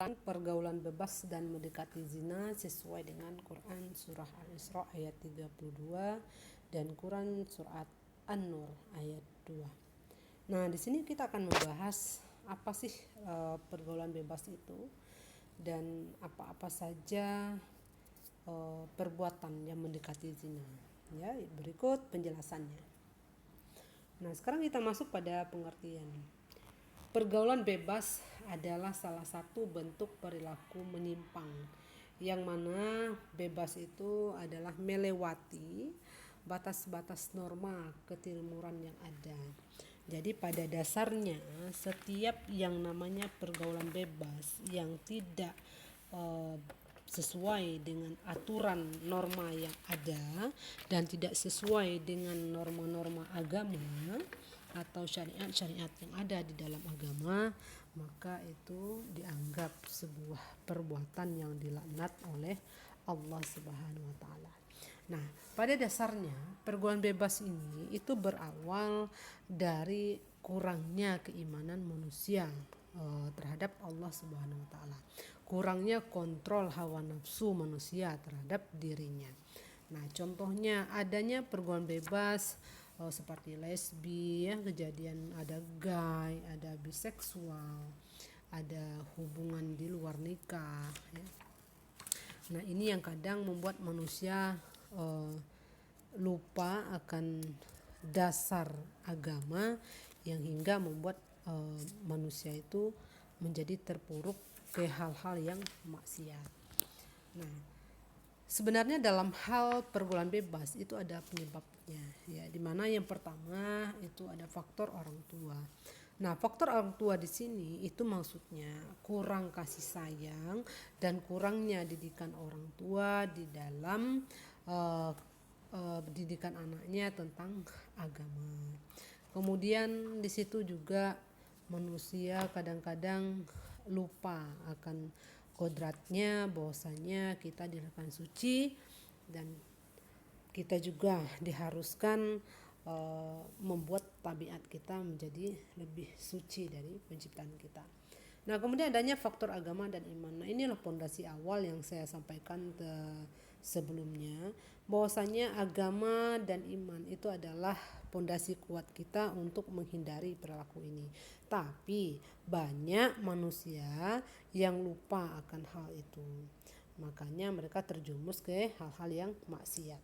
Pergaulan bebas dan mendekati zina sesuai dengan Quran surah Al-Isra ayat 32 dan Quran surat An-Nur ayat 2. Nah, di sini kita akan membahas apa sih pergaulan bebas itu dan apa-apa saja perbuatan yang mendekati zina. Ya, berikut penjelasannya. Nah, sekarang kita masuk pada pengertian. Pergaulan bebas adalah salah satu bentuk perilaku menyimpang, yang mana bebas itu adalah melewati batas-batas norma ketimuran yang ada. Jadi pada dasarnya setiap yang namanya pergaulan bebas yang tidak sesuai dengan aturan norma yang ada dan tidak sesuai dengan norma-norma agama atau syariat-syariat yang ada di dalam agama, maka itu dianggap sebuah perbuatan yang dilaknat oleh Allah Subhanahu wa taala. Nah, pada dasarnya pergaulan bebas ini itu berawal dari kurangnya keimanan manusia terhadap Allah Subhanahu wa taala. Kurangnya kontrol hawa nafsu manusia terhadap dirinya. Nah, contohnya adanya pergaulan bebas seperti lesbi, ya, kejadian ada gay, ada biseksual, ada hubungan di luar nikah, ya. Nah, ini yang kadang membuat manusia lupa akan dasar agama yang hingga membuat manusia itu menjadi terpuruk ke hal-hal yang maksiat. Nah, sebenarnya dalam hal pergaulan bebas itu ada penyebabnya, ya, di mana yang pertama itu ada faktor orang tua. Nah, faktor orang tua di sini itu maksudnya kurang kasih sayang dan kurangnya didikan orang tua di dalam didikan anaknya tentang agama. Kemudian di situ juga manusia kadang-kadang lupa akan kodratnya bahwasanya kita dilahirkan suci dan kita juga diharuskan membuat tabiat kita menjadi lebih suci dari penciptaan kita. Nah, kemudian adanya faktor agama dan iman. Nah, inilah pondasi awal yang saya sampaikan sebelumnya, bahwasanya agama dan iman itu adalah pondasi kuat kita untuk menghindari perilaku ini. Tapi banyak manusia yang lupa akan hal itu. Makanya mereka terjumus ke hal-hal yang maksiat.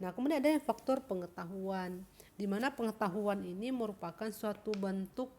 Nah, kemudian ada faktor pengetahuan, di mana pengetahuan ini merupakan suatu bentuk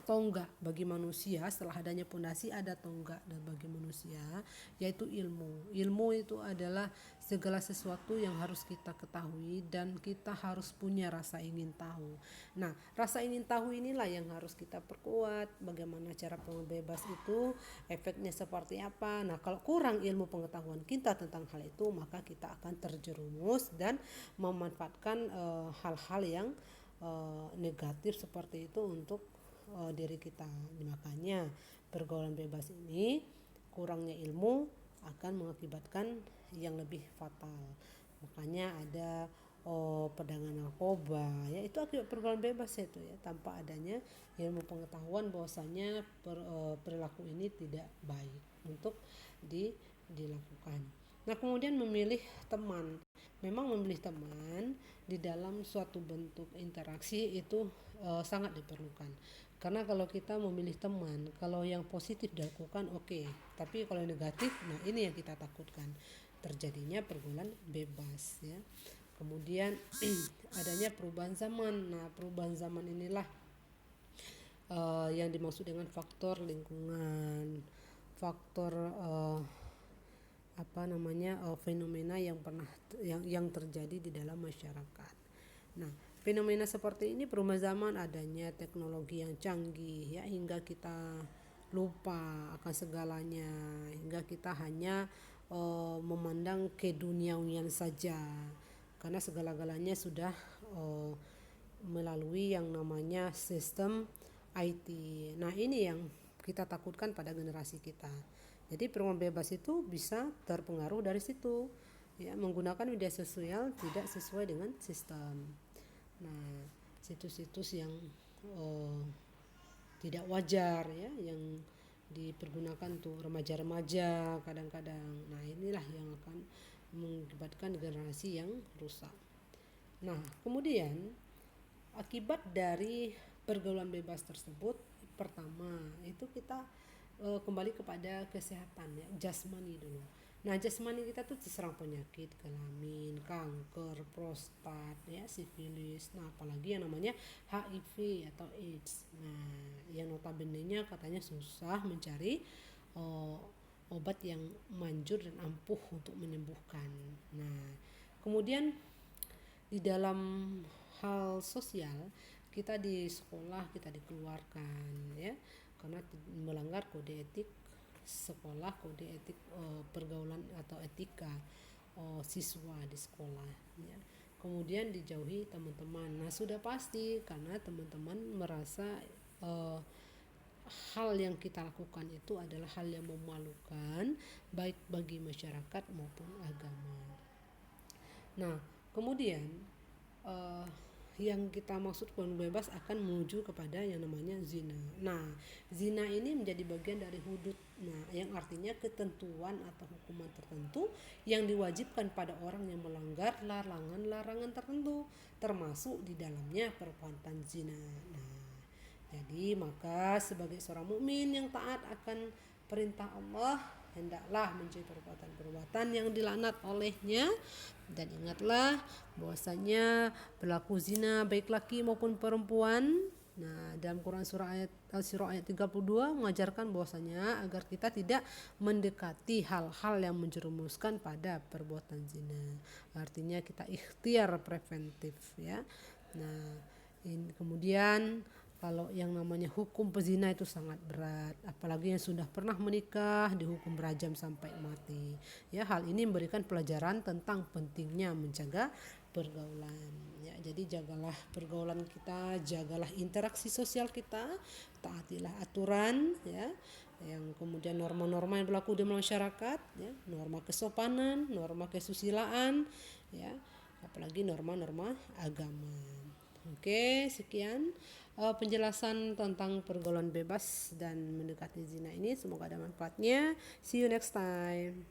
tonggak bagi manusia. Setelah adanya pondasi ada tonggak dan bagi manusia, yaitu ilmu. Ilmu itu adalah segala sesuatu yang harus kita ketahui dan kita harus punya rasa ingin tahu. Nah, rasa ingin tahu inilah yang harus kita perkuat. Bagaimana cara pembebas itu, efeknya seperti apa. Nah, kalau kurang ilmu pengetahuan kita tentang hal itu, maka kita akan terjerumus dan memanfaatkan hal-hal yang negatif seperti itu untuk diri kita. Makanya pergaulan bebas ini kurangnya ilmu akan mengakibatkan yang lebih fatal. Makanya ada perdagangan narkoba, ya, itu akibat pergaulan bebas itu, ya, tanpa adanya ilmu pengetahuan bahwasanya perilaku ini tidak baik untuk dilakukan. Nah, kemudian memilih teman. Memang memilih teman di dalam suatu bentuk interaksi itu sangat diperlukan. Karena kalau kita memilih teman, kalau yang positif dilakukan oke, tapi kalau yang negatif, nah ini yang kita takutkan, terjadinya pergaulan bebas, ya. Kemudian adanya perubahan zaman. Nah, perubahan zaman inilah yang dimaksud dengan faktor lingkungan, faktor fenomena yang terjadi di dalam masyarakat. Nah, fenomena seperti ini perubahan zaman, adanya teknologi yang canggih, ya, hingga kita lupa akan segalanya, hingga kita hanya memandang keduniawian saja, karena segala-galanya sudah melalui yang namanya sistem IT. Nah, ini yang kita takutkan pada generasi kita. Jadi pergaulan bebas itu bisa terpengaruh dari situ, ya, menggunakan media sosial tidak sesuai dengan sistem. Nah, situs-situs yang tidak wajar, ya, yang dipergunakan untuk remaja-remaja kadang-kadang. Nah, inilah yang akan mengakibatkan generasi yang rusak. Nah, kemudian akibat dari pergaulan bebas tersebut, pertama itu kita kembali kepada kesehatan ya, jasmani dulu. Nah, jasmani kita tuh diserang penyakit kelamin, kanker, prostat, ya, sifilis. Nah, apalagi yang namanya HIV atau AIDS. Nah, yang notabene-nya katanya susah mencari uh, obat yang manjur dan ampuh untuk menyembuhkan. Nah, kemudian di dalam hal sosial, kita di sekolah kita dikeluarkan ya karena melanggar kode etik sekolah, kode etik pergaulan atau etika siswa di sekolah ya. Kemudian dijauhi teman-teman. Nah, sudah pasti karena teman-teman merasa eh, hal yang kita lakukan itu adalah hal yang memalukan baik bagi masyarakat maupun agama. Nah, kemudian uh, yang kita maksud peluang bebas akan menuju kepada yang namanya zina. Nah, zina ini menjadi bagian dari hudud. Nah, yang artinya ketentuan atau hukuman tertentu yang diwajibkan pada orang yang melanggar larangan-larangan tertentu, termasuk di dalamnya perbuatan zina. Nah, jadi maka sebagai seorang mukmin yang taat akan perintah Allah, hendaklah mencari perbuatan-perbuatan yang dilaknat olehnya. Dan ingatlah bahwasanya pelaku zina baik laki maupun perempuan. Nah, dalam Quran surah ayat 32 mengajarkan bahwasanya agar kita tidak mendekati hal-hal yang menjerumuskan pada perbuatan zina. Artinya kita ikhtiar preventif ya. Nah, kemudian kalau yang namanya hukum pezina itu sangat berat, apalagi yang sudah pernah menikah dihukum berajam sampai mati. Ya, hal ini memberikan pelajaran tentang pentingnya menjaga pergaulan. Ya, jadi jagalah pergaulan kita, jagalah interaksi sosial kita, taatilah aturan ya. Yang kemudian norma-norma yang berlaku di masyarakat, ya, norma kesopanan, norma kesusilaan, ya, apalagi norma-norma agama. Oke, sekian penjelasan tentang pergaulan bebas dan mendekati zina ini. Semoga ada manfaatnya. See you next time.